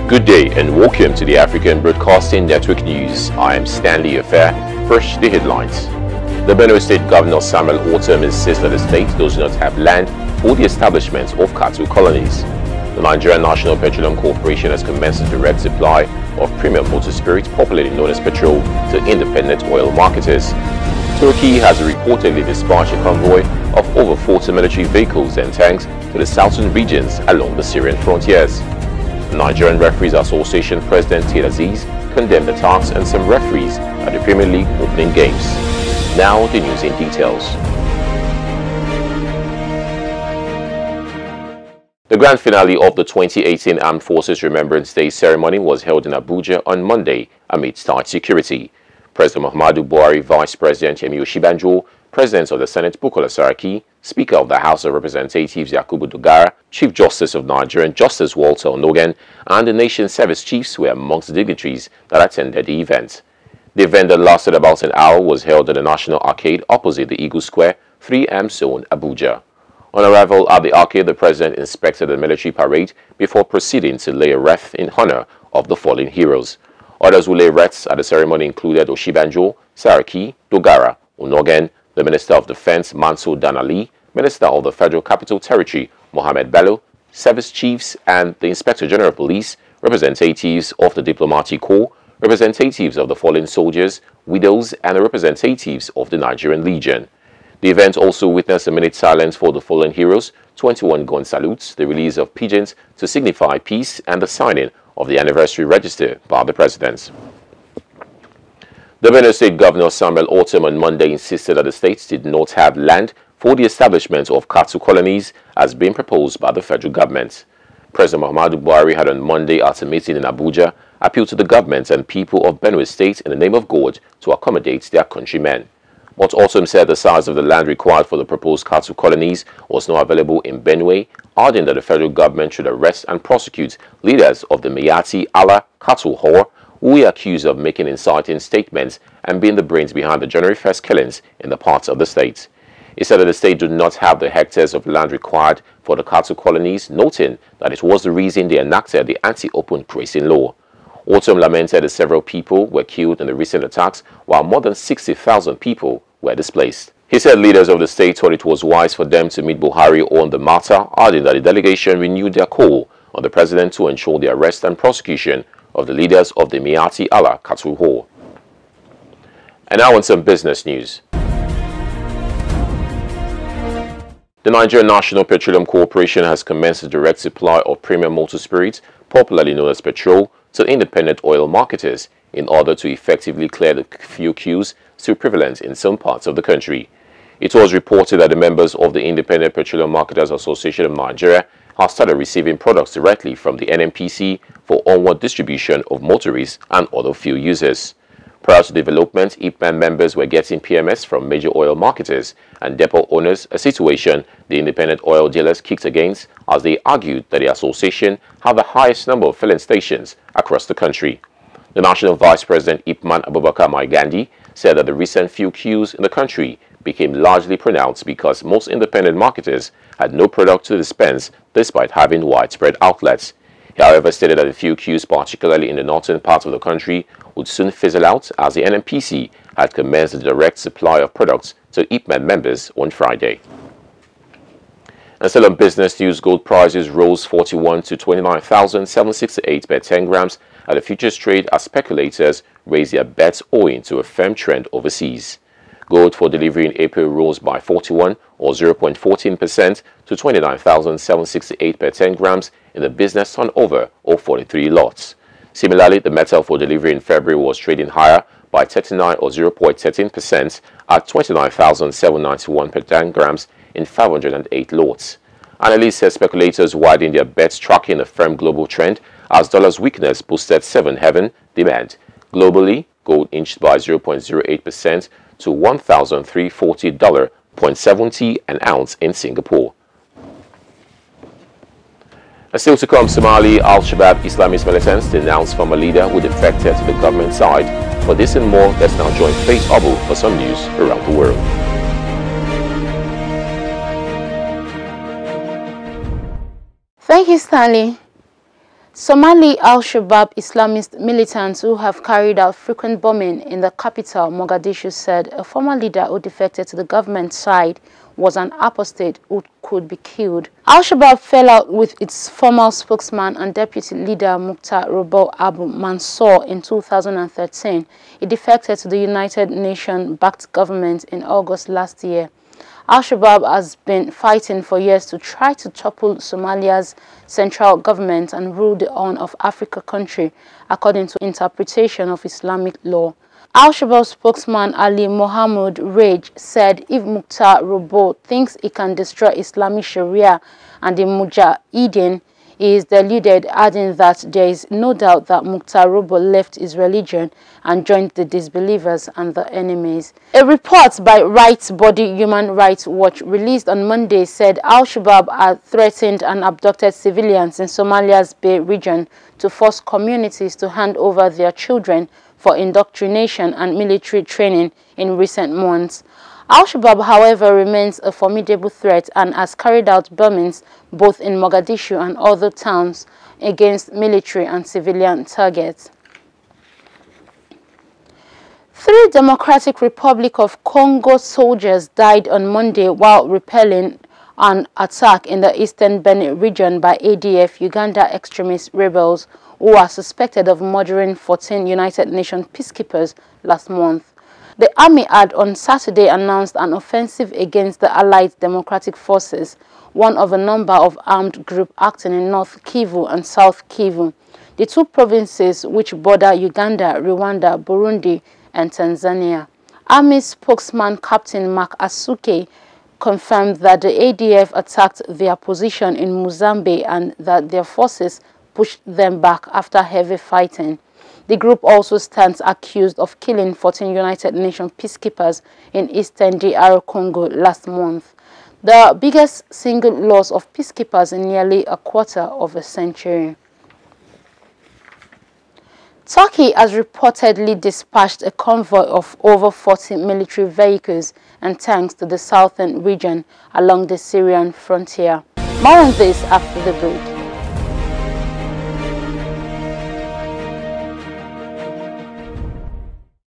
Good day and welcome to the African Broadcasting Network News. I am Stanley Affair. First, the headlines. The Benue State Governor Samuel Ortom insists that the state does not have land for the establishment of cattle colonies. The Nigerian National Petroleum Corporation has commenced a direct supply of premium motor spirit, popularly known as petrol, to independent oil marketers. Turkey has reportedly dispatched a convoy of over 40 military vehicles and tanks to the southern regions along the Syrian frontiers. The Nigerian Referees Association President Ted Aziz condemned attacks on some referees at the Premier League opening games. Now the news in details. The grand finale of the 2018 Armed Forces Remembrance Day ceremony was held in Abuja on Monday amidst tight security. President Muhammadu Buhari, Vice President Yemi Osinbajo, President of the Senate Bukola Saraki, Speaker of the House of Representatives Yakubu Dogara, Chief Justice of Nigeria Justice Walter Onogen, and the nation's service chiefs were amongst the dignitaries that attended the event. The event that lasted about an hour was held at the National Arcade opposite the Eagle Square, 3M Zone, Abuja. On arrival at the arcade, the President inspected the military parade before proceeding to lay a wreath in honor of the fallen heroes. Others who lay wreaths at the ceremony included Osinbajo, Saraki, Dogara, Onogen, the Minister of Defense Mansour Dan Ali, Minister of the Federal Capital Territory Mohammed Bello, service chiefs and the Inspector General of Police, representatives of the Diplomatic Corps, representatives of the fallen soldiers, widows, and the representatives of the Nigerian Legion. The event also witnessed a minute silence for the fallen heroes, 21 gun salutes, the release of pigeons to signify peace, and the signing of the anniversary register by the President. The Benue State Governor Samuel Ortom on Monday insisted that the state did not have land for the establishment of cattle colonies as being proposed by the federal government. President Muhammadu Buhari had on Monday at a meeting in Abuja appealed to the government and people of Benue State in the name of God to accommodate their countrymen. But Ortom said the size of the land required for the proposed cattle colonies was not available in Benue, adding that the federal government should arrest and prosecute leaders of the Miyetti Allah cattle whore who were accused of making inciting statements and being the brains behind the January 1st killings in the parts of the state. He said that the state did not have the hectares of land required for the cattle colonies, noting that it was the reason they enacted the anti-open grazing law. Ortom lamented that several people were killed in the recent attacks, while more than 60,000 people were displaced. He said leaders of the state thought it was wise for them to meet Buhari on the matter, adding that the delegation renewed their call on the president to ensure the arrest and prosecution of the leaders of the Miyetti Allah cattle whore. And now on some business news. The Nigerian National Petroleum Corporation has commenced a direct supply of premium motor spirits, popularly known as petrol, to independent oil marketers in order to effectively clear the fuel queues still prevalent in some parts of the country. It was reported that the members of the Independent Petroleum Marketers Association of Nigeria have started receiving products directly from the NNPC for onward distribution of motorists and other fuel users. Prior to development, IPMAN members were getting PMS from major oil marketers and depot owners, a situation the independent oil dealers kicked against as they argued that the association had the highest number of filling stations across the country. The National Vice President IPMAN Abubakar Maigandi said that the recent fuel queues in the country became largely pronounced because most independent marketers had no product to dispense despite having widespread outlets. He, however, stated that the fuel queues, particularly in the northern part of the country, would soon fizzle out as the NNPC had commenced a direct supply of products to IPMAN members on Friday. And still on business news, gold prices rose 41 to 29,768 per 10 grams at the futures trade as speculators raised their bets owing to a firm trend overseas. Gold for delivery in April rose by 41 or 0.14% to 29,768 per 10 grams in the business turnover of 43 lots. Similarly, the metal for delivery in February was trading higher by 39 or 0.13% at 29,791 per 10 grams in 508 lots. Analysts said speculators widened their bets tracking a firm global trend as dollar's weakness boosted 7-heaven demand. Globally, gold inched by 0.08% to $1,340.70 an ounce in Singapore. And still to come, Somali Al-Shabaab Islamist militants denounced former leader who defected to the government side. For this and more, let's now join Faith Obu for some news around the world. Thank you, Stanley. Somali Al-Shabaab Islamist militants who have carried out frequent bombing in the capital, Mogadishu, said a former leader who defected to the government side was an apostate who could be killed. Al-Shabaab fell out with its former spokesman and deputy leader Mukhtar Robo Abu Mansour in 2013. He defected to the United Nations-backed government in August last year. Al-Shabaab has been fighting for years to try to topple Somalia's central government and rule the Horn of Africa country, according to interpretation of Islamic law. Al-Shabaab spokesman Ali Mohammed Rage said if Mukhtar Robo thinks he can destroy Islamic Sharia and the Mujahideen, he is deluded, adding that there is no doubt that Mukhtar Robo left his religion and joined the disbelievers and the enemies. A report by rights body Human Rights Watch released on Monday said Al-Shabaab had threatened and abducted civilians in Somalia's Bay region to force communities to hand over their children for indoctrination and military training in recent months. Al-Shabaab, however, remains a formidable threat and has carried out bombings both in Mogadishu and other towns against military and civilian targets. 3 Democratic Republic of Congo soldiers died on Monday while repelling an attack in the eastern Benue region by ADF Uganda extremist rebels who are suspected of murdering 14 United Nations peacekeepers last month. The army had on Saturday announced an offensive against the Allied Democratic Forces, one of a number of armed groups acting in North Kivu and South Kivu, the 2 provinces which border Uganda, Rwanda, Burundi, and Tanzania. Army spokesman Captain Mark Asuke confirmed that the ADF attacked their position in Mozambique and that their forces pushed them back after heavy fighting. The group also stands accused of killing 14 United Nations peacekeepers in eastern DR Congo last month, the biggest single loss of peacekeepers in nearly a quarter of a century. Turkey has reportedly dispatched a convoy of over 40 military vehicles and tanks to the southern region along the Syrian frontier. More on this after the break.